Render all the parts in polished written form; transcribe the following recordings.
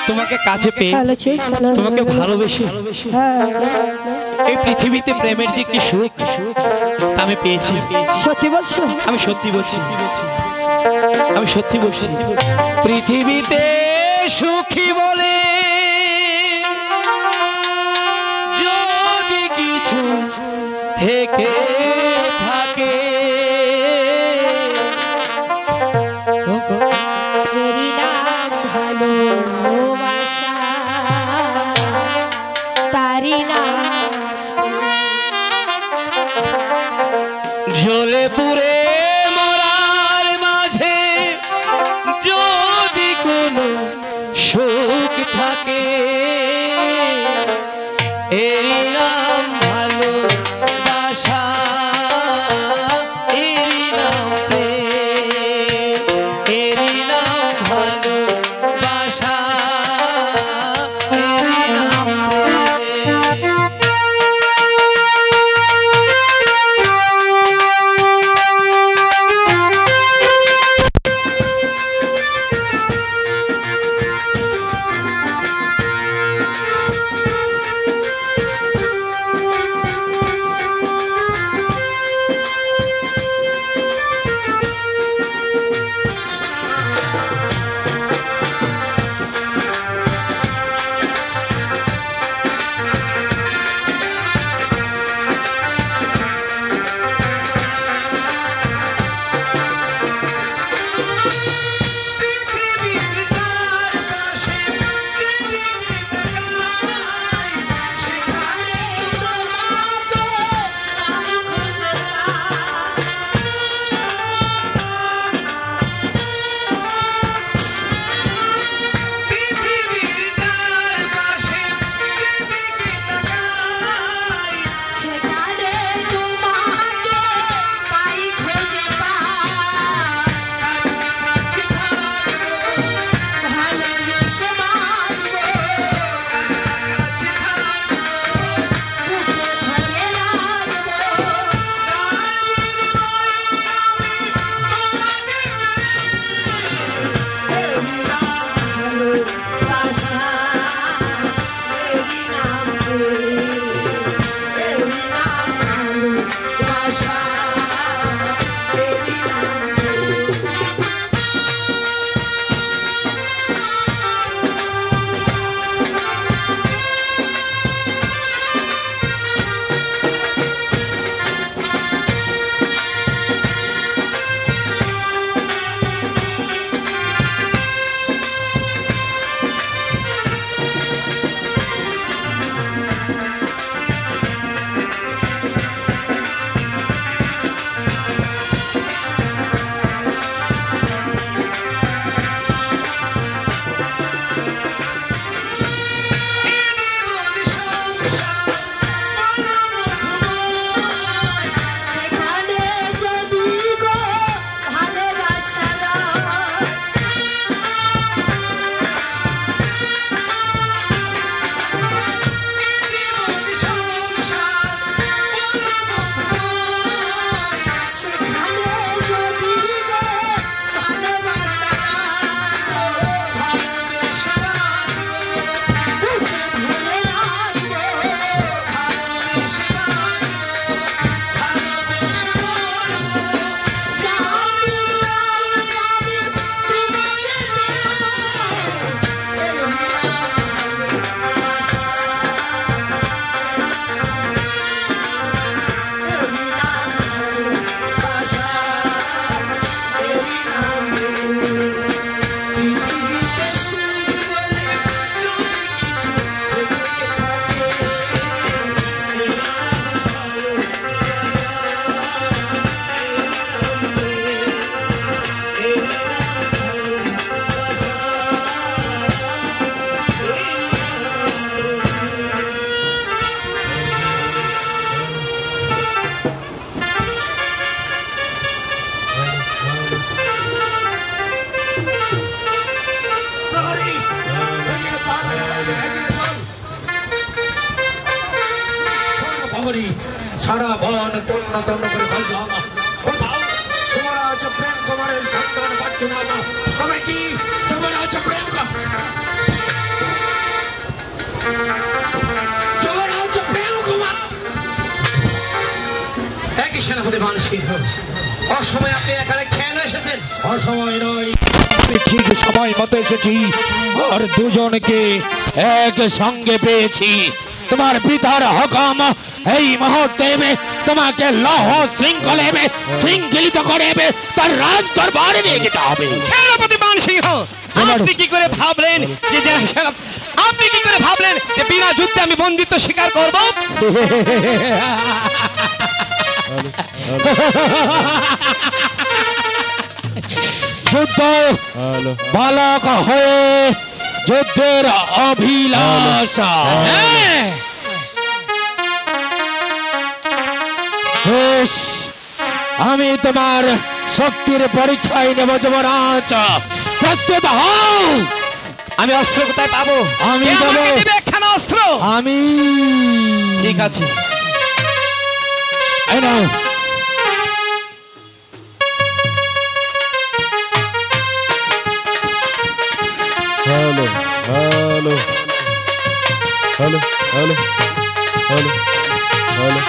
তোমাকে কাছে পেয়ে তোমাকে ভালোবেসে এই পৃথিবীতে প্রেমের যে কি সুখ তা আমি পেয়েছি। সত্যি বলছো? আমি সত্যি বলছি, আমি সত্যি বলছি। পৃথিবীতে সুখী বলে যদি কিছু থেকে থাকে জ্বলে পুড়ে মরার মাঝে যদি কোনো সুখ থাকে এরই নাম ভালোবাসা, এরই নাম প্রেম, এরই নাম ভালোবাসা, এরই নাম প্রেম। সারা বন তন্ন তন্ন করে ফেললাম। কোথাও তোমার আছে প্রেম কুমারের সন্তান পাচ্ছ না, তবে কি তোমার আছে প্রেম সেনাপতি মানসিংহ, অসময়ে আপনি এখানে কেন এসেছেন? অসময় নয়, আমি ঠিক সময় মতো এসেছি আর দুজনকে এক সঙ্গে পেয়েছি। তোমার পিতার হুকুম, এই মুহূর্তে তোমাকে লৌহ শৃঙ্খলে শৃঙ্খলিত করে তার রাজ দরবারে নিয়ে যেতে হবে। সেনাপতি মানসিংহ, আপনি কি করে ভাবলেন আপনি কি করে ভাবলেন যে বিনা যুদ্ধে আমি বন্দিত্ব স্বীকার করব? যুদ্ধ বালক হয়ে যুদ্ধের অভিলাষা। বেশ, আমি তোমার শক্তির পরীক্ষায় নেব যুবরাজ, প্রস্তুত হও। আমি অস্ত্র কোথায় পাবো? আমি কে দেব। আমাকে দিবে একখানা অস্ত্র? আমি। ঠিক আছে। এই নাও। Hello hello hello hello hello hello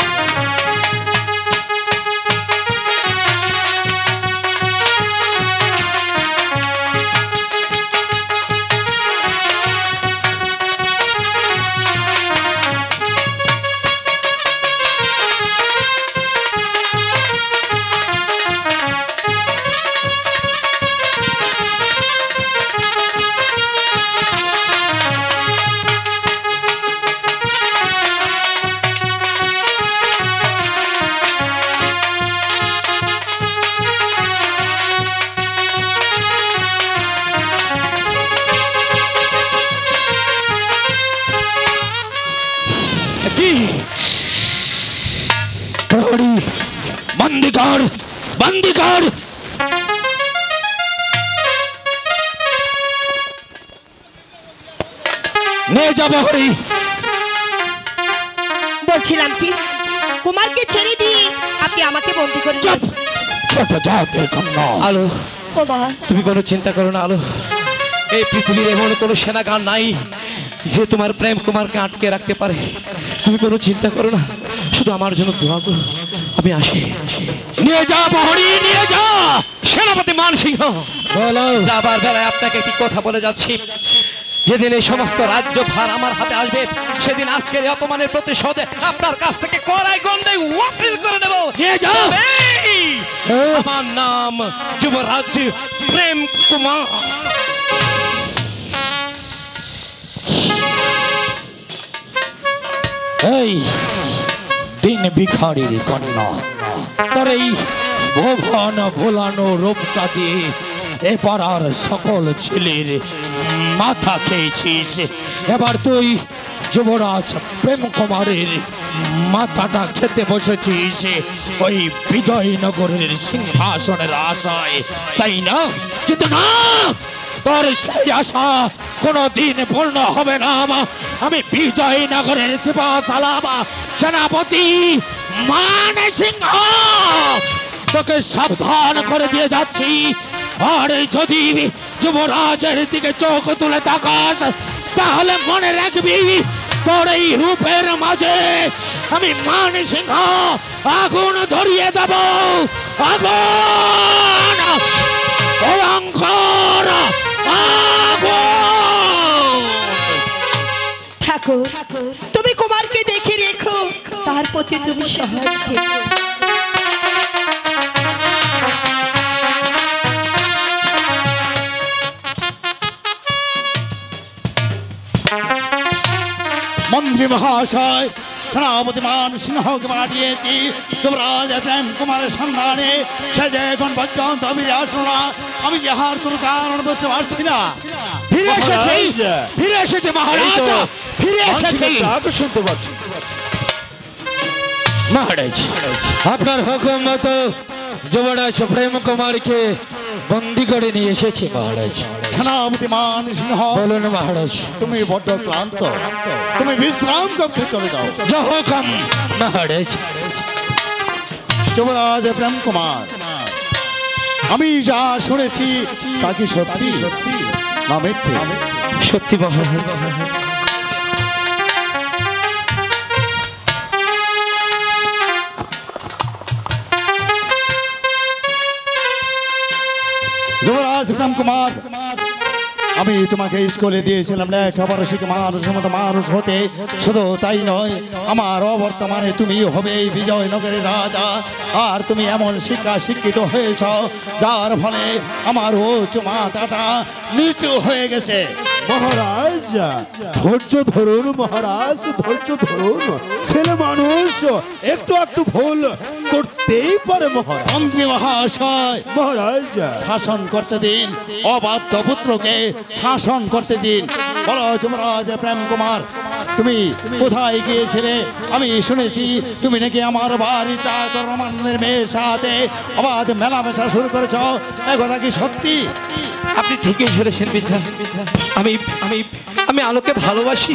প্রহরী, বন্দি কর, বন্দি কর। নিয়ে যাব হরি। বলছিলাম কি, কুমারকে ছেড়ে দিয়ে আপনি আমাকে বন্দি করে চুপ, ছোট জাতের কন্যা। আলো, কুমার, তুমি কোনো চিন্তা করো না আলো। এই পৃথিবীর এমন কোনো সেনাগান নাই যে তোমার প্রেম কুমারকে আটকে রাখতে পারে। তুমি কোনো চিন্তা করো না, শুধু আমার জন্য দোয়া করো। আমি আসি। নিয়ে যা প্রহরী, নিয়ে যা। সেনাপতি মানসিংহ, বলো। যাবার বেলায় আপনাকে একটি কথা বলে যাচ্ছি। যেদিন এই সমস্ত রাজ্য ভার আমার হাতে আসবে, সেদিন আজকের এই অপমানের প্রতিশোধে আপনার কাছ থেকে কড়াই গন্ডে ওয়াসিল করে নেব। নিয়ে যা। এই, আমার নাম যুবরাজ প্রেম কুমার। এই দিন ভিখারির কন্যা, তোর এই ভুবন ভোলানো রূপটা দিয়ে এ পাড়ার সকল ছেলের মাথা খেয়েছিস। এবার তুই যুবরাজ প্রেম কুমারের মাথাটা খেতে বসেছিস ওই বিজয়নগরের সিংহাসনের আশায়, তাই না? কিন্তু না, তোর সেই আশা কোনদিন পূর্ণ হবে না। আমি বিজয়নগরের সেনাপতি মানসিংহ তোকে সাবধান করে দিয়ে যাচ্ছি। আর যদি যুবরাজের দিকে চোখ তুলে তাকাস, তাহলে মনে রাখবি তোর এই রূপের মাঝে আমি মানসিংহ আগুন ধরিয়ে দেব। আগুন, ভয়ঙ্কর আগুন। ঠাকুর, তুমি কুমারকে দেখে রেখো, তার প্রতি তুমি সহায় থেকো। মন্ত্রী মহাশয়, সেনাপতি মানসিংহকে পাঠিয়েছি যুবরাজ প্রেম কুমারের সন্ধানে। সে যে এখন পর্যন্ত ফিরে আসলো না, আমি যাহার কোনো কারণ বুঝতে পারছি না। ফিরে এসেছে, ফিরে এসেছে মহারাজ, ফিরে এসেছে। শুনতে পাচ্ছি মহারাজ, আপনার হুকুম মতো যুবরাজ প্রেম কুমারকে বন্দি করে নিয়ে এসেছে মহারাজ। সেনাপতি মানসিংহ, বলুন মহারাজ। তুমি বড্ড ক্লান্ত, তুমি বিশ্রাম কক্ষে চলে যাও। হুকুম মহারাজ। যুবরাজ প্রেম কুমার, আমি যা শুনেছি তা কি সত্যি না মিথ্যে? সত্যি মহারাজ। যুবরাজ প্রেম কুমার, আমি তোমাকে স্কুলে দিয়েছিলাম লেখাপড়া শিখে মানুষের মতো মানুষ হতে। শুধু তাই নয়, আমার অবর্তমানে তুমি হবে এই বিজয়নগরের রাজা। আর তুমি এমন শিক্ষিত হয়েছ যার ফলে আমার উচ্চ মাথাটা নিচু হয়ে গেছে। মহারাজ ধৈর্য ধরুন, মহারাজ ধৈর্য ধরুন। ছেলে মানুষ একটু একটু ভুল করতেই পারে মহারাজ। মন্ত্রী মহাশয়, মহারাজ শাসন করতে দিন, অবাধ্য পুত্রকে শাসন করতে দিন। বলো যুবরাজ প্রেম কুমার, তুমি কোথায় গিয়েছিলে? আমি শুনেছি তুমি নাকি আমার বাড়ি চাকর রমানদের মেয়ের সাথে অবাধ মেলামেশা শুরু করেছ। এ কথা কি সত্যি? আপনি ঠিকই শুনেছেন বৃদ্ধা। আমি আমি আমি আলোকে ভালোবাসি।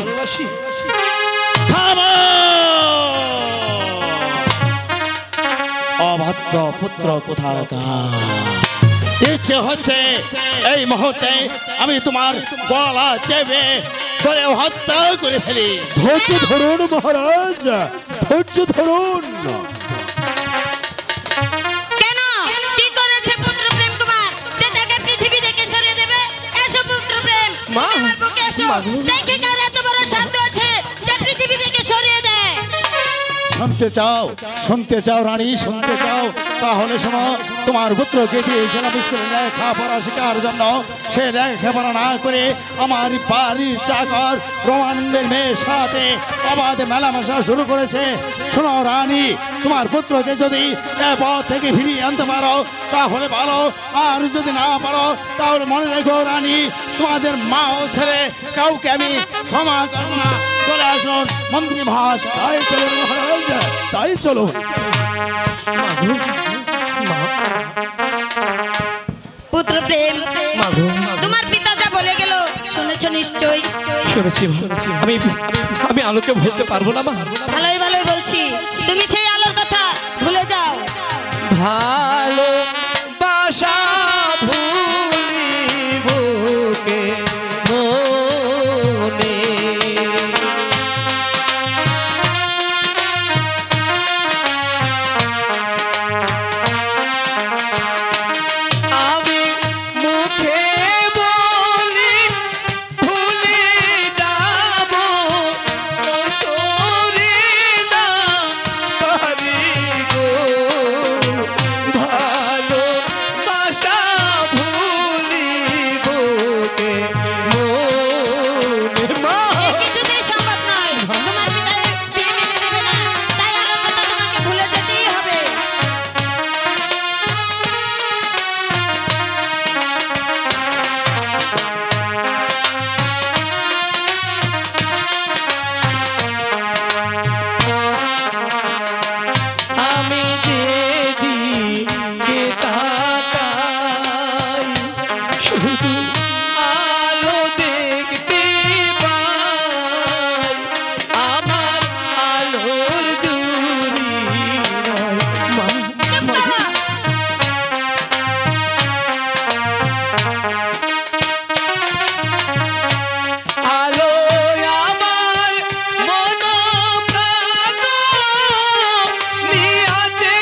থামো! অবাধ্য পুত্র কোথাকার! ইচ্ছে হচ্ছে এই মুহূর্তে আমি তোমার গলা চেপে ধরে হত্যা করে ফেলি। ধৈর্য ধরুন মহারাজ, ধৈর্য ধরুন। কেন কি করেছে পুত্র প্রেম কুমার যে তাকে পৃথিবী থেকে সরিয়ে দেবে? এসো পুত্র প্রেম, মা, আমার বুকে এসো। মা। দেখি কার এত বড় সাধ্য আছে যে পৃথিবী থেকে সরিয়ে দেয়। শুনতে চাও রানী, শুনতে চাও? তাহলে শোনো, তোমার পুত্রকে দিয়েছিলাম স্কুলে লেখাপড়া শেখার জন্য। সে লেখাপড়া না করে আমার বাড়ির চাকর রমানন্দের মেয়ের সাথে অবাধ মেলামেশা শুরু করেছে। শোনো রানী, তোমার পুত্রকে যদি এ পথ থেকে ফিরিয়ে আনতে পারো তাহলে ভালো, আর যদি না পারো তাহলে মনে রেখো রানী, তোমাদের মা ও ছেলে কাউকে আমি ক্ষমা করব না। চলে আসুন মন্ত্রী মহাশয়। তাই চলো মহারাজ, তাই চলো। পুত্র প্রেম, মাগো, তোমার পিতা যা বলে গেল শুনেছ নিশ্চয়? শুনেছি। আমি আমি আলোকে ভুলতে পারবো না মা। ভালোই ভালোই বলছি, তুমি সেই আলোর কথা ভুলে যাও। ভালো বাসা ভুলিব কে মনে, আমি মুখে বলি ভুলে যাব, তোরে না পারি গো। ভালো বাসা ভুলিব কে মনে। মা, এ কিছুতেই সম্ভব নয়। তোমার পিতা এই বিয়ে মেনে নেবে না, তাই আলোর কথা তোমাকে ভুলে যেতেই হবে। আমি যেদিকে তাকাই শুধু আলো দেখতে পাই, আমার আলোর জুড়ি নাই। মা, চুপ করো। আলো আমার মন প্রাণ নিয়াছে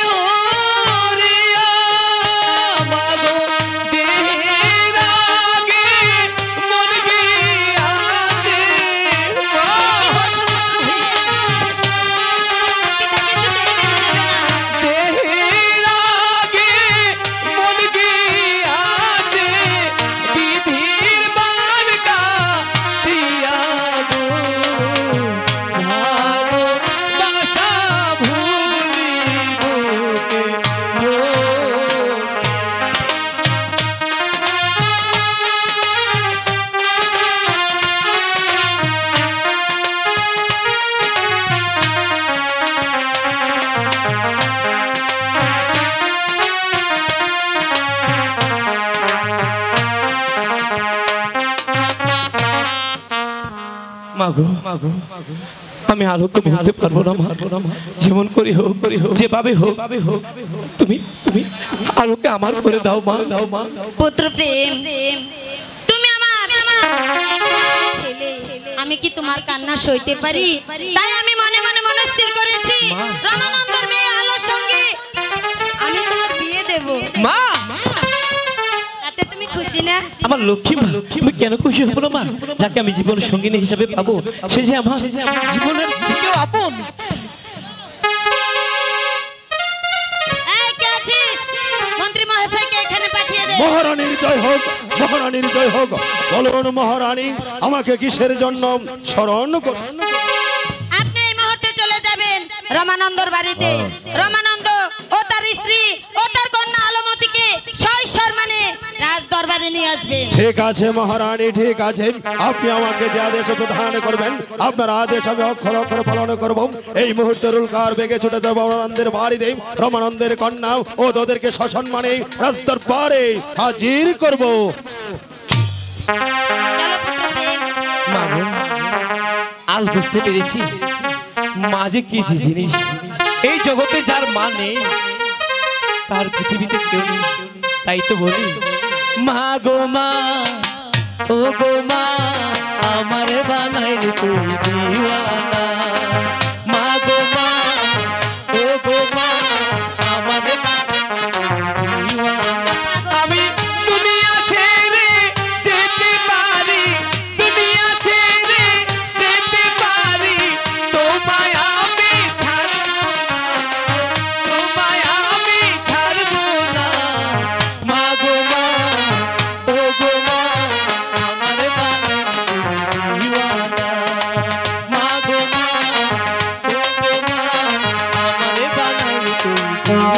ওরিয়া, মাগো দেহের আগে মন গিয়াছে। পিতা কিছুতেই মেনে নেবে না। দেহের আগে মন গিয়াছে, বিধির বারকা দিয়া গো। ভালো বাসা ভুলিব কে মনে। মাগো, আমি আলোকে ভুলতে পারবো না মা। যেমন করি হোক, যেভাবে হোক, তুমি তুমি আলোকে আমার করে দাও মা, দাও মা। পুত্র প্রেম, তুমি আমার ছেলে। আমি কি তোমার কান্না সইতে পারি? তাই আমি মনে মনে মনস্থির করেছি রমানন্দর মেয়ে আলোর সঙ্গে আমি তোমার বিয়ে দেব। মা, তাতে তুমি খুশি খুশি না? আমার লক্ষ্মী মা, আমি কেন খুশি হব না মা? যাকে আমি জীবনের সঙ্গিনী হিসাবে পাবো, সে যে আমার জীবনের থেকেও আপন। এই কে আছিস? মন্ত্রী মহাশয়কে এখানে পাঠিয়ে দে। মহারানীর জয় হোক, মহারানীর জয় হোক। বলুন মহারানী, আমাকে কিসের জন্য স্মরণ করুন? আপনি এই মুহূর্তে চলে যাবেন রমানন্দর বাড়িতে। রমানন্দ ও তার স্ত্রী ও তার কন্যা আলমতিকে সসম্মানে রাজ দরবারে নিয়ে আসবেন। ঠিক আছে মহারানী, ঠিক আছে। আপনি আমাকে যে আদেশ প্রদান করবেন, আপনার আদেশ আমি অক্ষর অক্ষর পালন করব। এই মুহূর্তে রুলকার বেগে ছুটে যাব রমানন্দের বাড়িতে। রমানন্দের কন্যা ও তাদেরকে সসম্মানে রাজ দরবারে হাজির করব। চলো পুত্র প্রেম। মা গো, আজ বুঝতে পেরেছি মা যে কি জিনিস। এই জগতে যার মা নেই, তার পৃথিবীতে কেউ নেই। তাই তো বলি, মা গো মা, ও গো মা, আমারে বানাইলি তুই দিওয়ানা। মা গো মা, ও গো মা, আমারে বানাইলি দিওয়ানা। আমি দুনিয়া ছেড়ে যেতে পারি, দুনিয়া ছেড়ে যেতে পারি, তোমায় আমি ছাড়বো না, তোমায় আমি ছাড়বো না। মা গো মা, ও গো মা, আমারে বানাইলি দিওয়ানা। মা গো মা, ও গো মা, আমারে বানাইলি দিওয়ানা।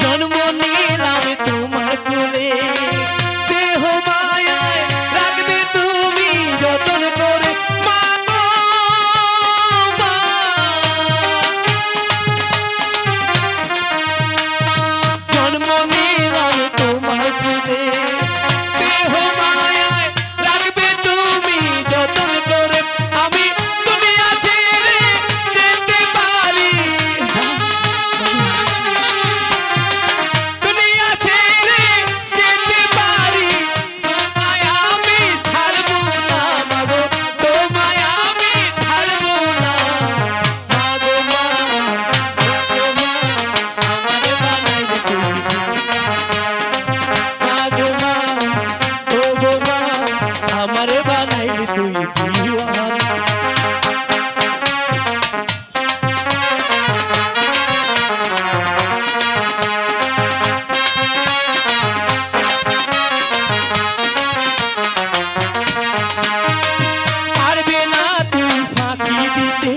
জন্ম নিলাম তোমার কোলে, দেহ মায়ায় রাখবে তুমি যতন করে। মা গো মা, জন্ম নিলাম তোমার কোলে, দেহ মায়ায় রাখবে তুমি যতন করে। আমি দুনিয়া ছেড়ে যেতে পারি, দুনিয়া ছেড়ে যেতে পারি, তোমায় আমি ছাড়বো না। মা গো, তোমায় আমি ছাড়বো না। মা গো মা, ও গো মা, আমারে বানাইলি তুই দিওয়ানা। মা গো মা, ও গো মা, আমারে বানাইলি তুই দিওয়ানা। পারবে না তুই ফাঁকি দিতে,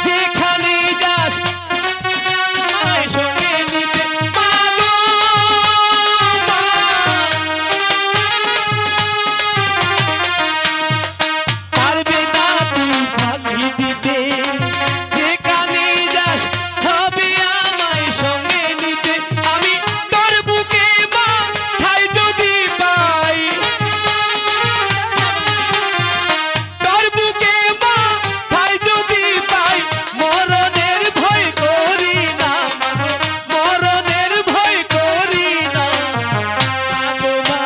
যেখানে যাস আমায় সঙ্গে নিতে। মা গো মা, পারবে না তুই ফাঁকি দিতে, যেখানে যাস হবে আমায় সঙ্গে নিতে। আমি তোর বুকে মা ঠাই যদি পাই, তোর বুকে মা ঠাই যদি পাই, মরণের ভয় করি না, মাগো, মরণের ভয় করি না। মা গো মা,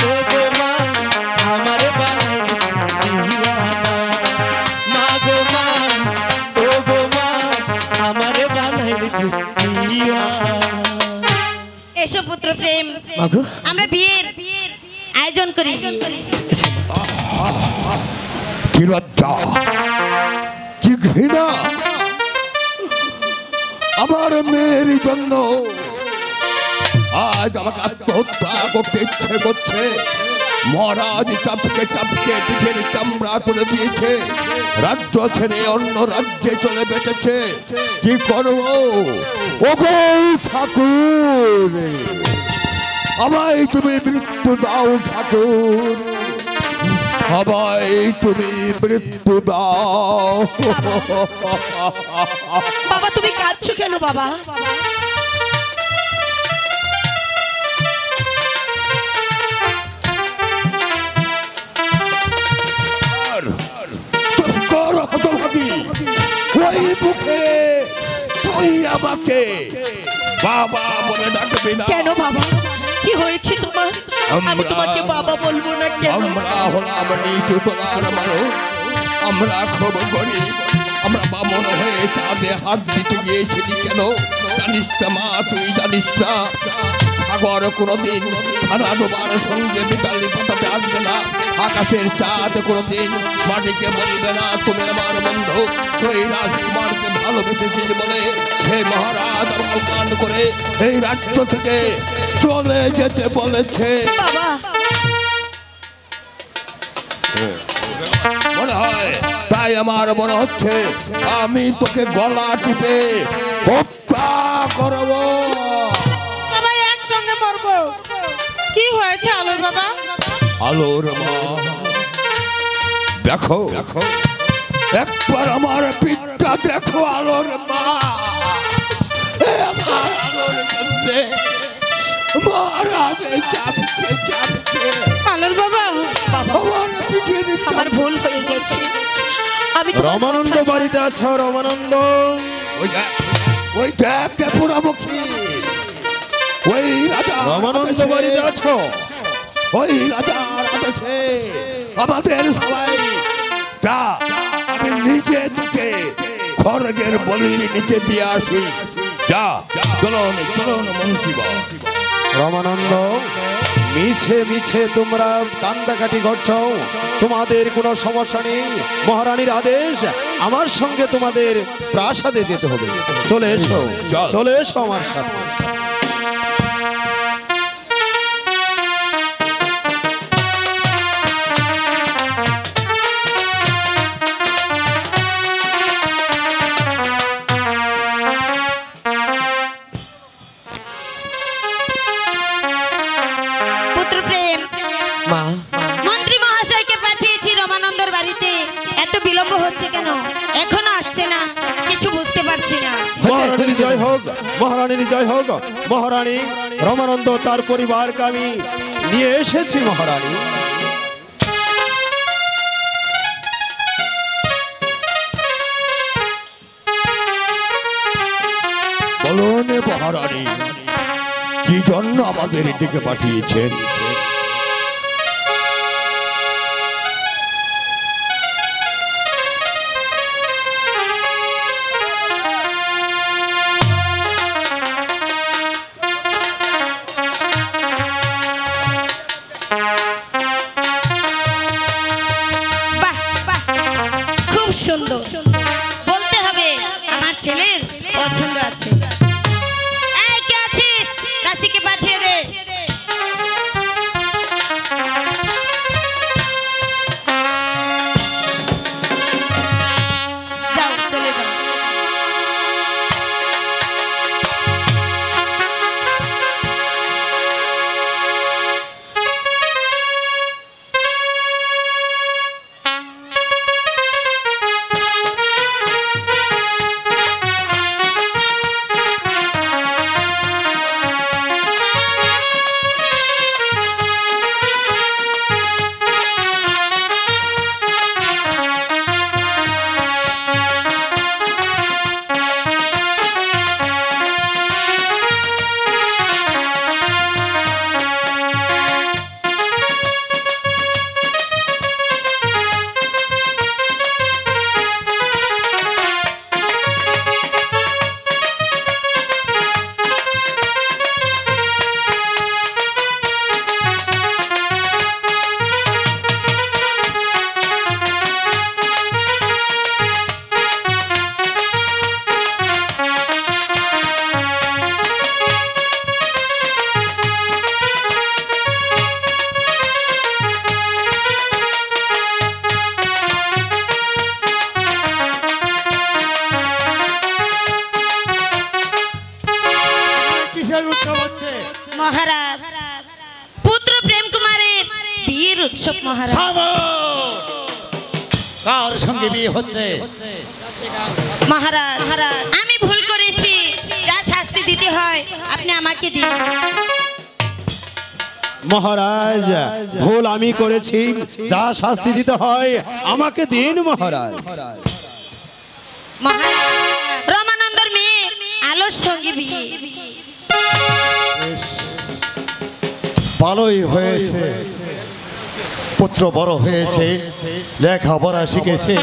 ও গো মা, আমারে বানাইলি দিওয়ানা। মা গো মা, ও গো মা, আমারে বানাইলি দিওয়ানা। এসো পুত্র প্রেম, মা গো, আমরা বিয়ের আয়োজন করি। কি লজ্জা, কি ঘৃণা! আমার মেয়ের জন্য আজ আমাকে আত্মহত্যা করতে ইচ্ছে করছে। মহারাজ চাপকে চাপকে পিঠের চামড়া তুলে দিয়েছে, রাজ্য ছেড়ে অন্য রাজ্যে চলে বেঁচেছে। কি করবো? ওগো ঠাকুর, আমায় তুমি মৃত্যু দাও ঠাকুর, আমায় তুমি মৃত্যু দাও। বাবা তুমি কাঁদছো কেন বাবা? চুপ কর। আমাকে বাবা বলে ডাকবি না। কেন বাবা, কি হয়েছে তোমার? আমি তোমাকে বাবা বলবো না কেন? আমরা হলাম নিচু তলার মানুষ, আমরা খুব গরিব, আমরা বামন হয়ে চাঁদে হাত দিতে গিয়েছিলি কেন জানিস না মা? তুই জানিস না সাগর কোনোদিন খানা ডোবার সঙ্গে বিকালি পাতাতে আসবে না, আকাশের চাঁদ কোনোদিন মাটিকে বলবে না তুমি আমার বন্ধু। তুই রাজকুমারকে ভালোবেসেছিস বলে হে মহারাজ অপমান করে এই রাজ্য থেকে চলে যেতে বলেছে। বাবা, মনে হয় তাই আমার মনে হচ্ছে আমি তোকে গলা টিপে হত্যা করবো। সবাই একসঙ্গে মরবো। কি হয়েছে আলোর বাবা? আলোর মা দেখো, একবার আমার পিঠটা দেখো আলোর মা। আমার আলোর মধ্যে মহারাজে চাপছে চাপছে। আলোর বাবা, আমার পিঠের আমার ভুল হয়ে গেছে। আমি তোমার রমানন্দ বাড়িতে আছো? রমানন্দ, ওই দেখ পুরামুখী, ওই রাজা রমানন্দ বাড়িতে আছো? ওই রাজার আদেশে আমাদের সবাই যা, আমি নিচে থেকে খড়গের বলির নিচে দিয়ে আসি। যা চলুন চলুন মন্ত্রী। রমানন্দ, মিছে মিছে তোমরা কান্দাকাটি করছো, তোমাদের কোনো সমস্যা নেই। মহারানীর আদেশ, আমার সঙ্গে তোমাদের প্রাসাদে যেতে হবে। চলে এসো, চলে এসো আমার সাথে। পুত্রপ্রেম, মা মন্ত্রী মহাশয়কে পাঠিয়েছি রমানন্দর বাড়িতে, এত বিলম্ব হচ্ছে কেন? এখনো আসছে না, কিছু বুঝতে পারছি না। মহারানীর জয় হোক, মহারানীর জয় হোক। মহারানী, রমানন্দ তার পরিবারকে আমি নিয়ে এসেছি মহারানী। বলুন মহারানী, কি জন্য আমাদের এদিকে পাঠিয়েছেন? বাহ বাহ, খুব সুন্দর। বলতে হবে আমার ছেলের পছন্দ আছে। এই কে আছিস? দাসীকে পাঠিয়ে দে। যাও, চলে যাও। কিসের উৎসব হচ্ছে? মহারাজ, পুত্র প্রেম কুমারের বিয়ের উৎসব মহারাজ। থামো! কার সঙ্গে বিয়ে হচ্ছে? মহারাজ, আমি ভুল করেছি, যা শাস্তি দিতে হয় আপনি আমাকে দিন। মহারাজ, ভুল আমি করেছি, যা শাস্তি দিতে হয় আমাকে দিন মহারাজ। মহারাজ, রমানন্দর মেয়ে আলো কানার সঙ্গে বিয়ে। বেশ, ভালোই হয়েছে, পুত্র বড় হয়েছে, লেখাপড়া শিখেছে,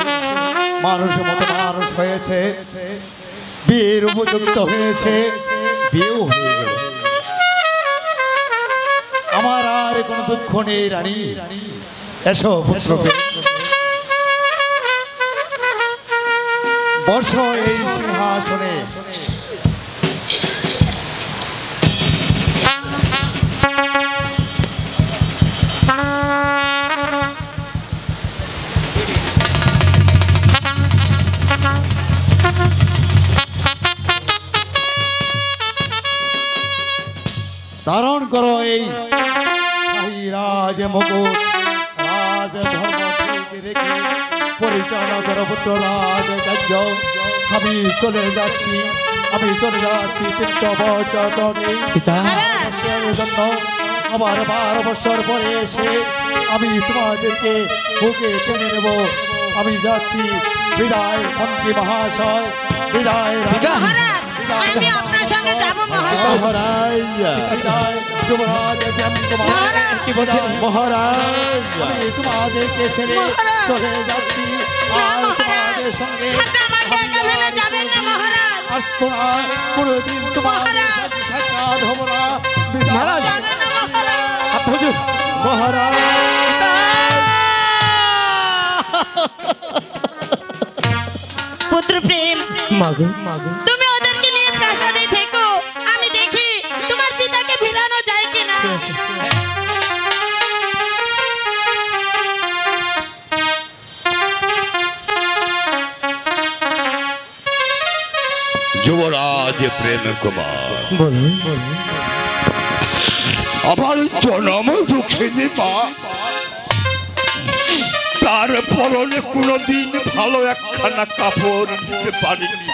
মানুষের মতো মানুষ হয়েছে, বিয়ের উপযুক্ত হয়েছে, বিয়েও হয়ে গেল। আমার আর কোনো দুঃখ নেই রানী। এসো পুত্র, বসো এই সিংহাসনে। ধারণ করো এই রাজ মুকুট, রাজ ধর্ম ঠিক রেখে পরিচালনা করো পুত্র রাজ কার্য। আমি চলে যাচ্ছি তীর্থ পর্যটনে জন্য। আবার 12 বছর পরে এসে আমি তোমাদেরকে বুকে টেনে নেব। আমি যাচ্ছি, বিদায় মন্ত্রী মহাশয়, বিদায় মহারাজ, আমি আপনার সঙ্গে যাব মহারাজ। বিদায় যুবরাজ মহারাজ। কি বলছেন মহারাজ? আমি তোমাদেরকে ছেড়ে মহারাজ। চলে যাচ্ছি। না আর মহারাজ, তোমাদের সঙ্গে আপনি আমাকে একা ফেলে যাবেন না মহারাজ। আসবো না, কোনোদিন তোমাদের মহারাজ। সাথে সাক্ষাৎ হবো না। বিদায়। যাবেন না মহারাজ। হুজুর মহারাজ পুত্র প্রেম, মাগো তুমি ওদেরকে নিয়ে প্রাসাদে থেকো, আমি দেখি তোমার পিতাকে ফেরানো যায় কিনা। যুবরাজ প্রেম কুমার, বলুন আমার জনম দুঃখিনী মা, তার পরনে কোনোদিন ভালো একখানা কাপড় দিতে পারিনি,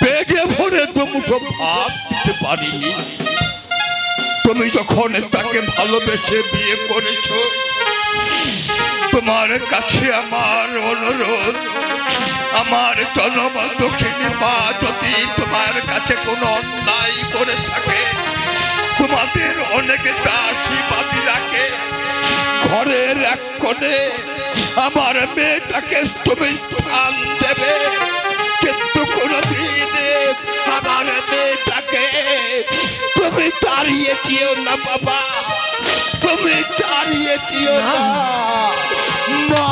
পেটে ভরে দুমুঠো ভাত দিতে পারিনি। তুমি যখন তাকে ভালোবেসে বিয়ে করেছো, তোমার কাছে আমার অনুরোধ, আমার জনম দক্ষিণী মা যদি তোমার কাছে কোনো অন্যায় করে থাকে, তোমাদের অনেকে দাসী বাজি রাখে, ঘরের এক কোণে আমার মেয়েটাকে তুমি স্থান দেবে, কিন্তু কোনোদিন আমার মেয়েটাকে তুমি তাড়িয়ে দিও না বাবা, তুমি তাড়িয়ে দিও না মা।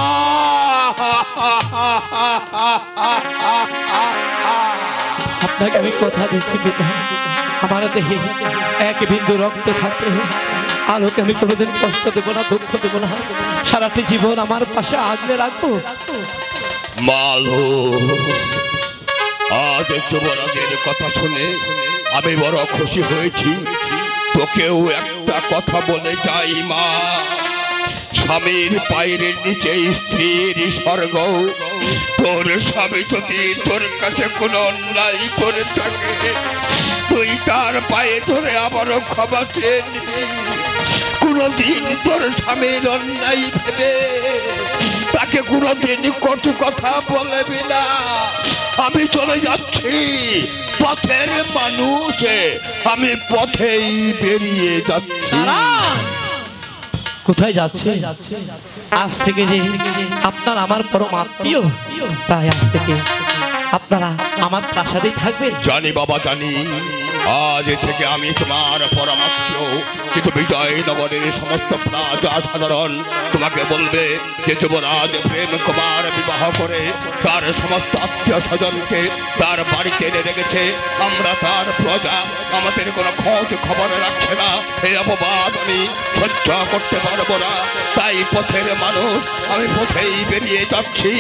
আপনাকে আমি কথা দিচ্ছি পিতা, আমার দেহে এক বিন্দু রক্ত থাকতে আলোকে আমি কোনোদিন কষ্ট দেব না, দুঃখ দেব না, সারাটি জীবন আমার পাশে আগলে রাখবো। মালো, আজ যুবরাজের কথা শুনে আমি বড় খুশি হয়েছি। তোকেও একটা কথা বলে যাই মা, স্বামীর পায়ের নিচে স্ত্রীর স্বর্গ। তোর স্বামী যদি তোর কাছে কোনো অন্যায় করে থাকে, তুই তার পায়ে ধরে আবারও ক্ষমা চেয়ে নিবি। কোনোদিন তোর স্বামীর অন্যায় ভেবে তাকে কোনোদিন কটু কথা বলবি না। আমি চলে যাচ্ছি, পথের মানুষ, আমি পথেই বেরিয়ে যাচ্ছি। কোথায় যাচ্ছে? আজ থেকে যে আপনার আমার পরম আত্মীয়, তাই আজ থেকে আপনারা আমার প্রাসাদেই থাকবেন। জানি বাবা জানি, আজ থেকে আমি তোমার পরামর্শ, কিন্তু বিজয়নগরের সমস্ত প্রজা সাধারণ তোমাকে বলবে যে যুবরাজ প্রেম কুমার বিবাহ করে তার সমস্ত আত্মীয় স্বজনকে তার বাড়িতে এনে রেখেছে। আমরা তার প্রজা, আমাদের কোনো খোঁজ খবর রাখছে না। এই অপবাদ আমি সহ্য করতে পারবো না। তাই পথের মানুষ, আমি পথেই বেরিয়ে যাচ্ছি।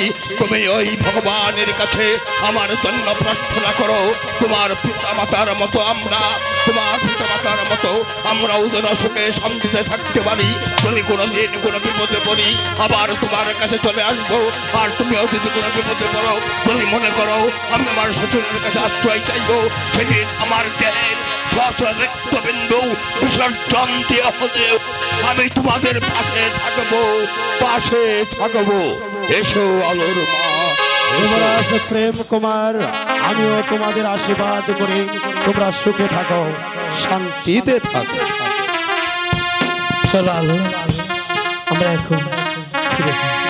তুমি ওই ভগবানের কাছে আমার জন্য প্রার্থনা করো, তোমার পিতা মাতার মতো আমরা, তোমার পিতা মাতার মতো আমরা যেন সুখে শান্তিতে থাকতে পারি। যদি কোনোদিন কোনো বিপদে পড়ি, আবার তোমার কাছে চলে আসবো। আর তুমিও যদি কোনো বিপদে পড়ো, যদি মনে করো আমি আমার শ্বশুরের কাছে আশ্রয় চাইবো, সেদিন আমার দেহের রক্তবিন্দু বিসর্জন দিয়ে হলেও আমি তোমাদের পাশে থাকবো, পাশে থাকবো। এসো আলোর মা, যুবরাজ প্রেম কুমার, আমিও তোমাদের আশীর্বাদ করি তোমরা সুখে থাকো, শান্তিতে থাকো। চলো আলো, আমরা এখন ফিরে যাই।